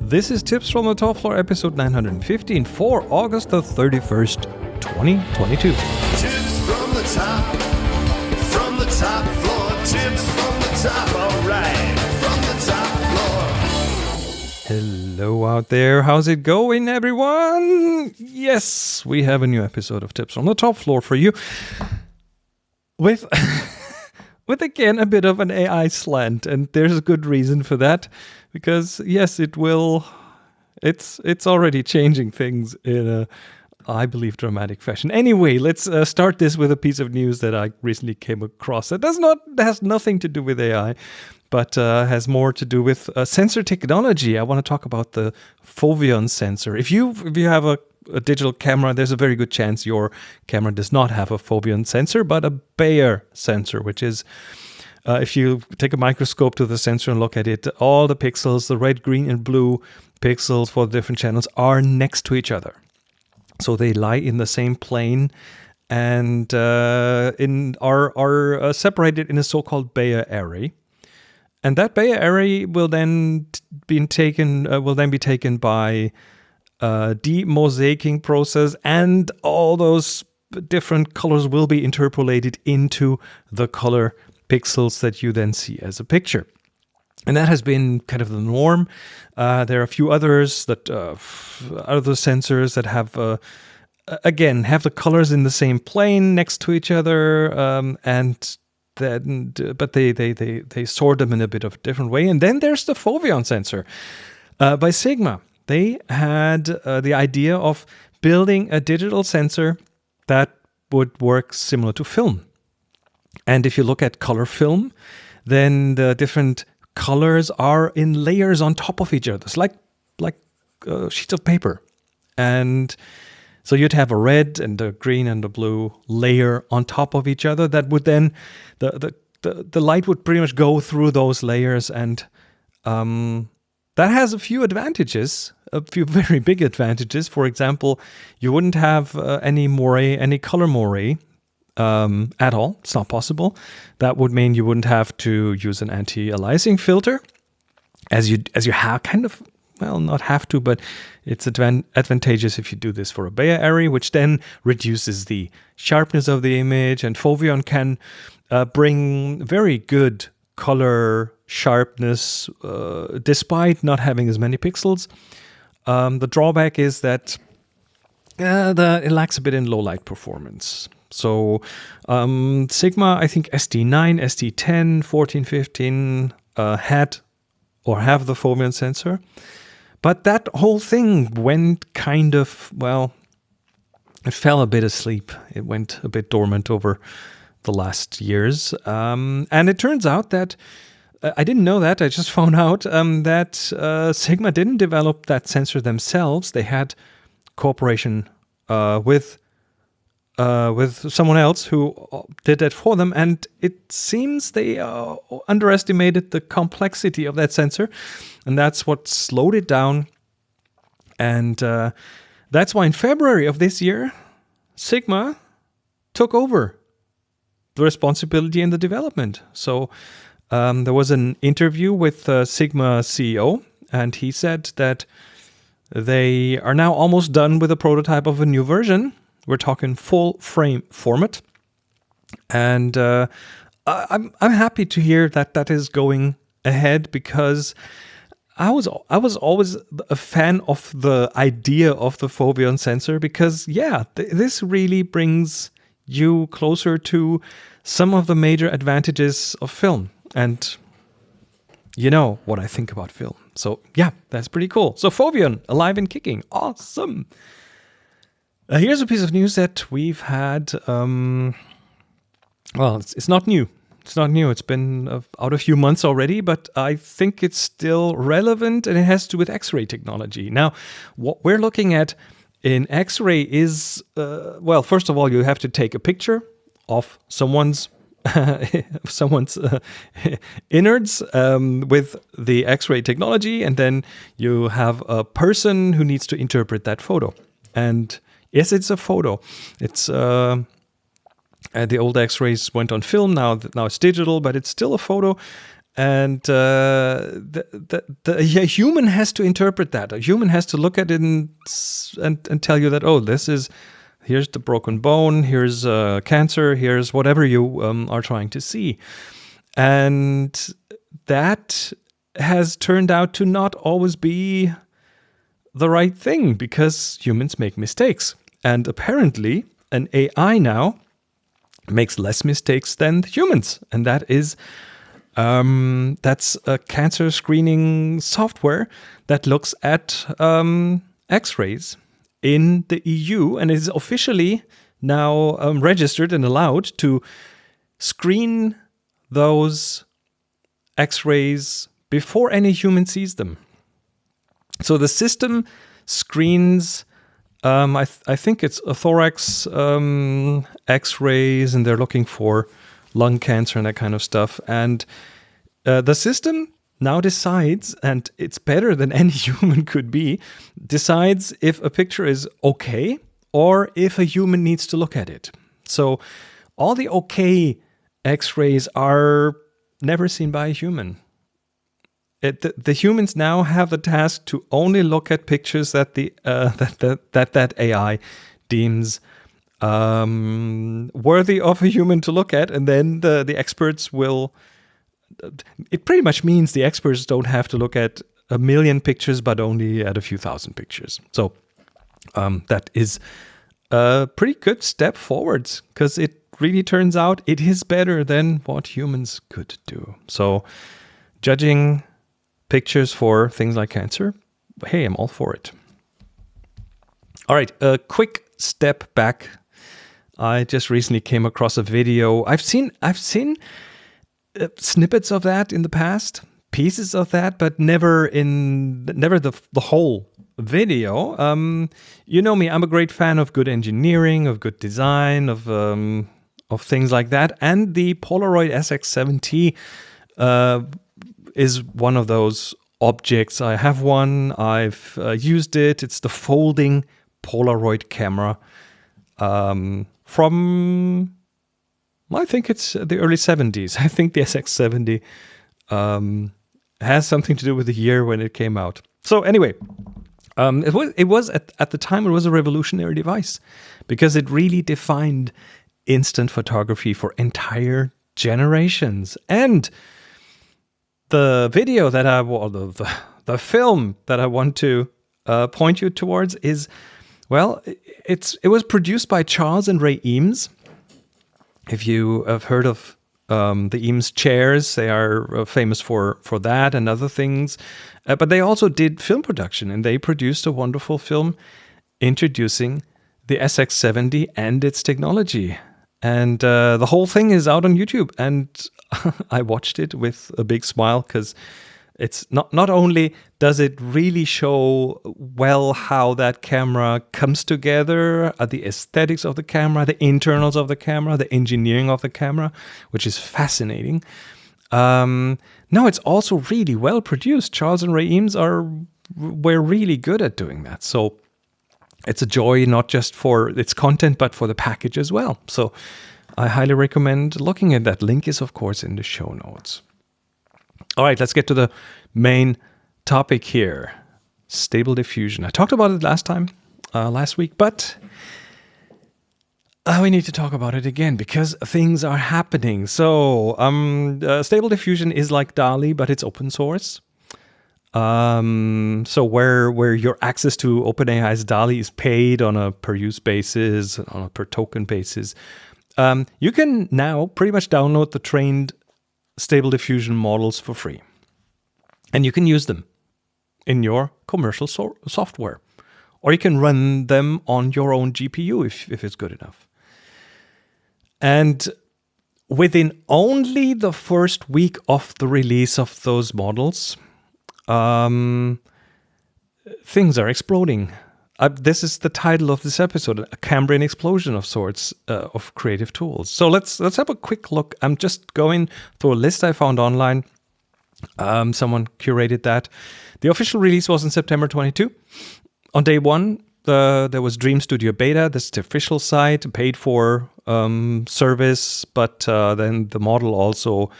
This is Tips from the Top Floor, episode 915 for August the 31st, 2022. Tips from the top floor, tips from the top, alright, from the top floor. Hello out there, how's it going, everyone? Yes, we have a new episode of Tips from the Top Floor for you with again a bit of an AI slant, and there's a good reason for that, because yes, it's already changing things in a, I believe, dramatic fashion. Anyway, let's start this with a piece of news that I recently came across that has nothing to do with AI, but has more to do with sensor technology. I want to talk about the Foveon sensor. If you have a digital camera, there's a very good chance your camera does not have a Foveon sensor, but a Bayer sensor, which is, if you take a microscope to the sensor and look at it, all the pixels, the red, green, and blue pixels for the different channels are next to each other. So they lie in the same plane and are separated in a so-called Bayer array. And that Bayer array will then be taken by demosaicing process, and all those different colors will be interpolated into the color pixels that you then see as a picture. And that has been kind of the norm. There are a few others that other sensors that have the colors in the same plane next to each other, but they sort them in a bit of a different way. And then there's the Foveon sensor by Sigma. They had the idea of building a digital sensor that would work similar to film. And if you look at color film, then the different colors are in layers on top of each other. It's like sheets of paper. And so you'd have a red and a green and a blue layer on top of each other that would then, the light would pretty much go through those layers, and that has a few advantages, a few very big advantages. For example, you wouldn't have any color moire at all. It's not possible. That would mean you wouldn't have to use an anti-aliasing filter, as you have kind of, well, not have to, but it's advantageous if you do this for a Bayer array, which then reduces the sharpness of the image. And Foveon can bring very good color sharpness despite not having as many pixels. The drawback is that it lacks a bit in low light performance. So Sigma, I think ST9, ST10, 14, 15 had or have the Foveon sensor. But that whole thing went kind of, well, it fell a bit asleep. It went a bit dormant over the last years. And it turns out that, I didn't know that, I just found out that Sigma didn't develop that sensor themselves. They had cooperation with someone else who did that for them, and it seems they underestimated the complexity of that sensor, and that's what slowed it down. And that's why in February of this year, Sigma took over the responsibility in the development. So there was an interview with Sigma CEO, and he said that they are now almost done with a prototype of a new version. We're talking full frame format, and I'm happy to hear that is going ahead, because I was always a fan of the idea of the Foveon sensor, because this really brings you closer to some of the major advantages of film, and you know what I think about film. So yeah, that's pretty cool. So Foveon, alive and kicking, awesome. Here's a piece of news that we've had, well, it's not new. It's not new. It's been out a few months already, but I think it's still relevant, and it has to do with X-ray technology. Now, what we're looking at in X-ray is, well, first of all, you have to take a picture of someone's innards with the X-ray technology, and then you have a person who needs to interpret that photo. And yes, it's a photo. It's the old X-rays went on film. Now it's digital, but it's still a photo. And a human has to interpret that. A human has to look at it and tell you that, oh, here's the broken bone, here's cancer, here's whatever you are trying to see. And that has turned out to not always be the right thing, because humans make mistakes. And apparently an AI now makes less mistakes than humans. And that's a cancer screening software that looks at X-rays in the EU, and is officially now registered and allowed to screen those X-rays before any human sees them. So the system screens, I think it's a thorax X-rays, and they're looking for lung cancer and that kind of stuff. And the system now decides, and it's better than any human could be, decides if a picture is okay or if a human needs to look at it. So all the okay X-rays are never seen by a human. The humans now have the task to only look at pictures that that AI deems worthy of a human to look at, and then the experts will. It pretty much means the experts don't have to look at 1 million pictures, but only at a few thousand pictures. So that is a pretty good step forwards, because it really turns out it is better than what humans could do. So judging pictures for things like cancer, hey, I'm all for it. All right, a quick step back. I just recently came across a video. I've seen snippets of that in the past, pieces of that, but never the whole video. You know me, I'm a great fan of good engineering, of good design, of things like that. And the Polaroid SX7T is one of those objects. I have one. I've used it. It's the folding Polaroid camera from, I think it's the early 70s. I think the SX70 has something to do with the year when it came out. So anyway, it was at the time, it was a revolutionary device, because it really defined instant photography for entire generations. And the video that the film that I want to point you towards is, well, it was produced by Charles and Ray Eames. If you have heard of the Eames chairs, they are famous for that and other things. But they also did film production, and they produced a wonderful film introducing the SX70 and its technology. And the whole thing is out on YouTube, and I watched it with a big smile, because it's not only does it really show well how that camera comes together, the aesthetics of the camera, the internals of the camera, the engineering of the camera, which is fascinating. No, it's also really well produced. Charles and Ray Eames were really good at doing that. So it's a joy, not just for its content, but for the package as well. So I highly recommend looking at that. Link is, of course, in the show notes. All right, let's get to the main topic here. Stable diffusion. I talked about it last week, but we need to talk about it again, because things are happening. So Stable Diffusion is like DALL-E, but it's open source. So where your access to OpenAI's DALL-E is paid on a per use basis, on a per token basis, you can now pretty much download the trained Stable Diffusion models for free. And you can use them in your commercial software. Or you can run them on your own GPU if it's good enough. And within only the first week of the release of those models, things are exploding. This is the title of this episode, a Cambrian explosion of sorts of creative tools. So let's have a quick look. I'm just going through a list I found online. Someone curated that. The official release was in September 22. On day one, there was Dream Studio Beta. This is the official site, paid for service, but then the model also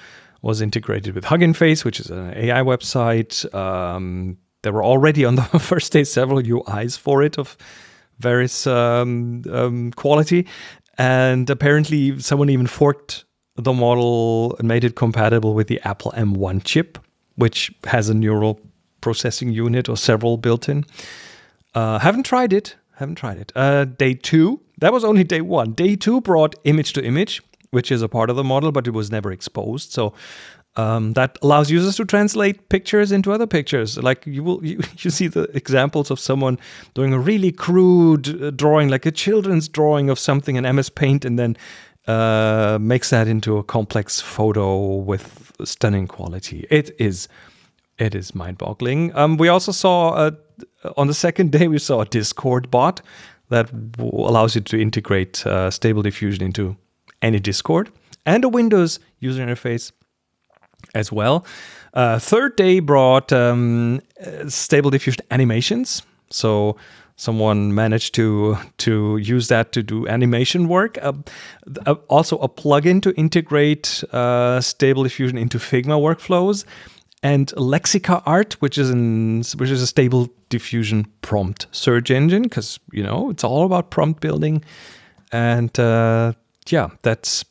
was integrated with Hugging Face, which is an AI website. There were already on the first day several UIs for it of various quality. And apparently someone even forked the model and made it compatible with the Apple M1 chip, which has a neural processing unit or several built in. Haven't tried it. Day 2, that was only day 1. Day 2 brought image to image, which is a part of the model, but it was never exposed. So that allows users to translate pictures into other pictures. Like you see the examples of someone doing a really crude drawing, like a children's drawing of something in MS Paint, and then makes that into a complex photo with stunning quality. It is mind-boggling. We also saw on the second day we saw a Discord bot that allows you to integrate Stable Diffusion into any Discord, and a Windows user interface as well. Third day brought Stable Diffusion animations. So someone managed to use that to do animation work. Also a plugin to integrate Stable Diffusion into Figma workflows, and Lexica Art, which is a Stable Diffusion prompt search engine, because it's all about prompt building, and that's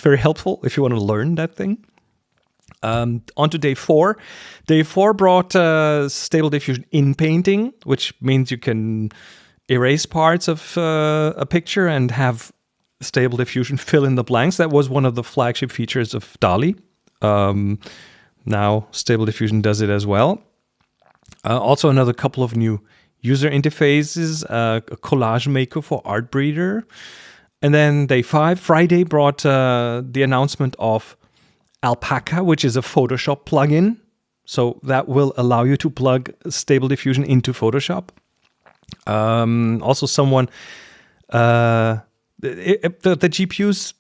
very helpful if you want to learn that thing. On to day 4. Day 4 brought Stable Diffusion in painting, which means you can erase parts of a picture and have Stable Diffusion fill in the blanks. That was one of the flagship features of DALL-E. Now Stable Diffusion does it as well. Also another couple of new user interfaces, a collage maker for Artbreeder. And then day 5, Friday, brought the announcement of Alpaca, which is a Photoshop plugin. So that will allow you to plug Stable Diffusion into Photoshop. Also someone, the GPUs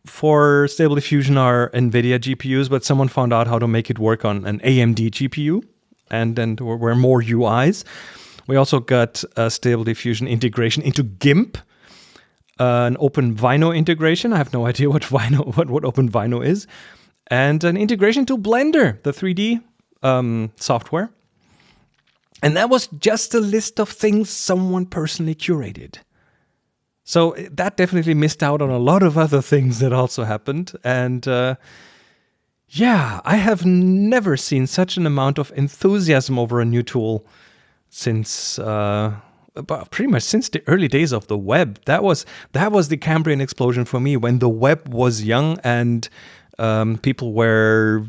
for Stable Diffusion are NVIDIA GPUs, but someone found out how to make it work on an AMD GPU, and then there were more UIs. We also got Stable Diffusion integration into GIMP, an OpenVino integration. I have no idea what OpenVino is, and an integration to Blender, the 3D software. And that was just a list of things someone personally curated. So that definitely missed out on a lot of other things that also happened. And I have never seen such an amount of enthusiasm over a new tool since pretty much since the early days of the web. That was the Cambrian explosion for me, when the web was young and people were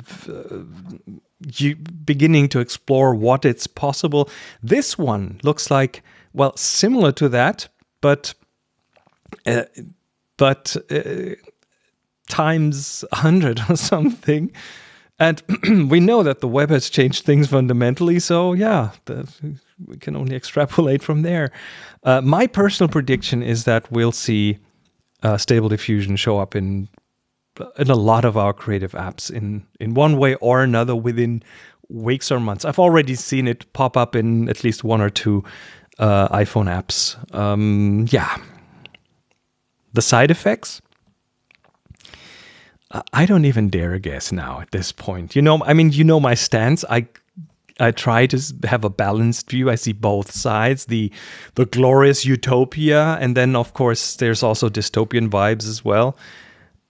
beginning to explore what it's possible. This one looks like, well, similar to that, but times 100 or something. And we know that the web has changed things fundamentally, so we can only extrapolate from there. My personal prediction is that we'll see Stable Diffusion show up in a lot of our creative apps in one way or another within weeks or months. I've already seen it pop up in at least 1 or 2 iPhone apps. The side effects? I don't even dare guess now at this point. You know my stance. I try to have a balanced view. I see both sides, the glorious utopia, and then of course there's also dystopian vibes as well.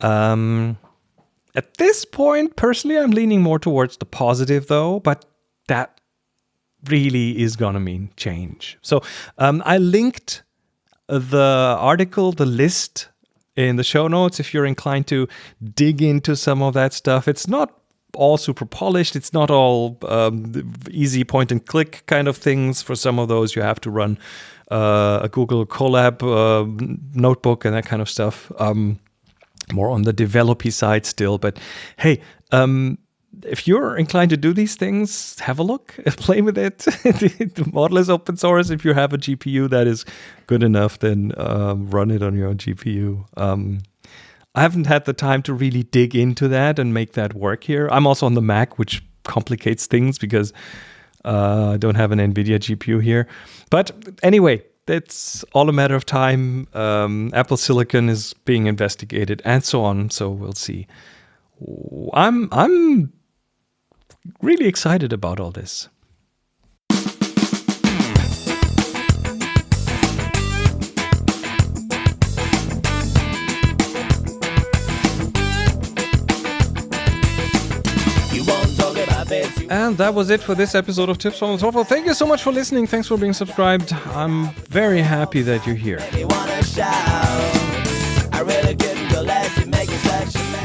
At this point, personally, I'm leaning more towards the positive though, but that really is gonna mean change. So I linked the article, the list, in the show notes if you're inclined to dig into some of that stuff. It's not all super polished. It's not all easy point and click kind of things. For some of those, you have to run a Google Colab notebook and that kind of stuff. More on the developy side still. But hey, if you're inclined to do these things, have a look, play with it. The model is open source. If you have a GPU that is good enough, then run it on your own GPU. I haven't had the time to really dig into that and make that work here. I'm also on the Mac, which complicates things because I don't have an NVIDIA GPU here. But anyway, it's all a matter of time. Apple Silicon is being investigated and so on. So we'll see I'm really excited about all this. And that was it for this episode of Tips from the Sofa. Thank you so much for listening. Thanks for being subscribed. I'm very happy that you're here.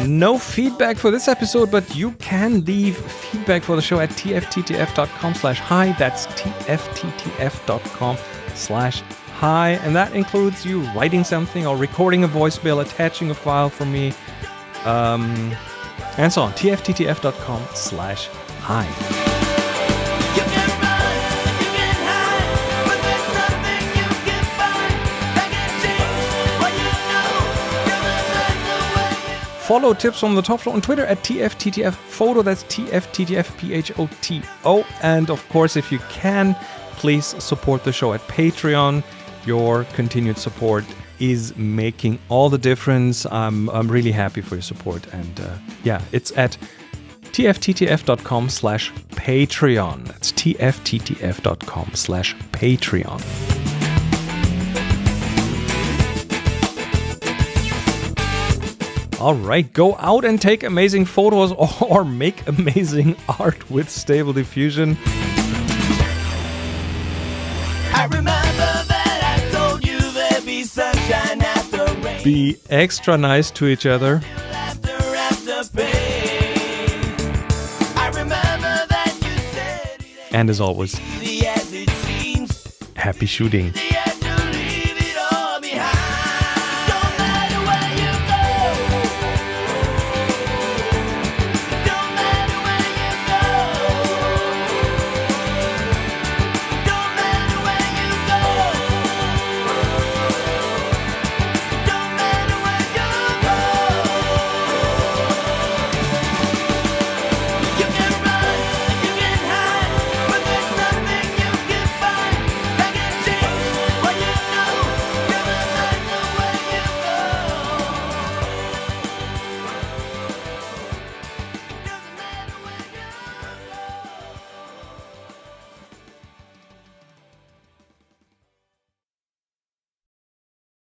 No feedback for this episode, but you can leave feedback for the show at tfttf.com/hi. That's tfttf.com/hi. And that includes you writing something or recording a voicemail, attaching a file from me, and so on. tfttf.com/hi. Follow Tips from the Top Floor on Twitter at TFTTFphoto. That's TFTTFphoto. And of course, if you can, please support the show at Patreon. Your continued support is making all the difference. I'm really happy for your support. And it's at tfttf.com/Patreon. That's tfttf.com/Patreon. All right, go out and take amazing photos or make amazing art with Stable Diffusion. I remember that I told you there'd be sunshine after rain. Be extra nice to each other. After pain. I remember that you said it And as always, ain't easy as it seems. happy shooting. The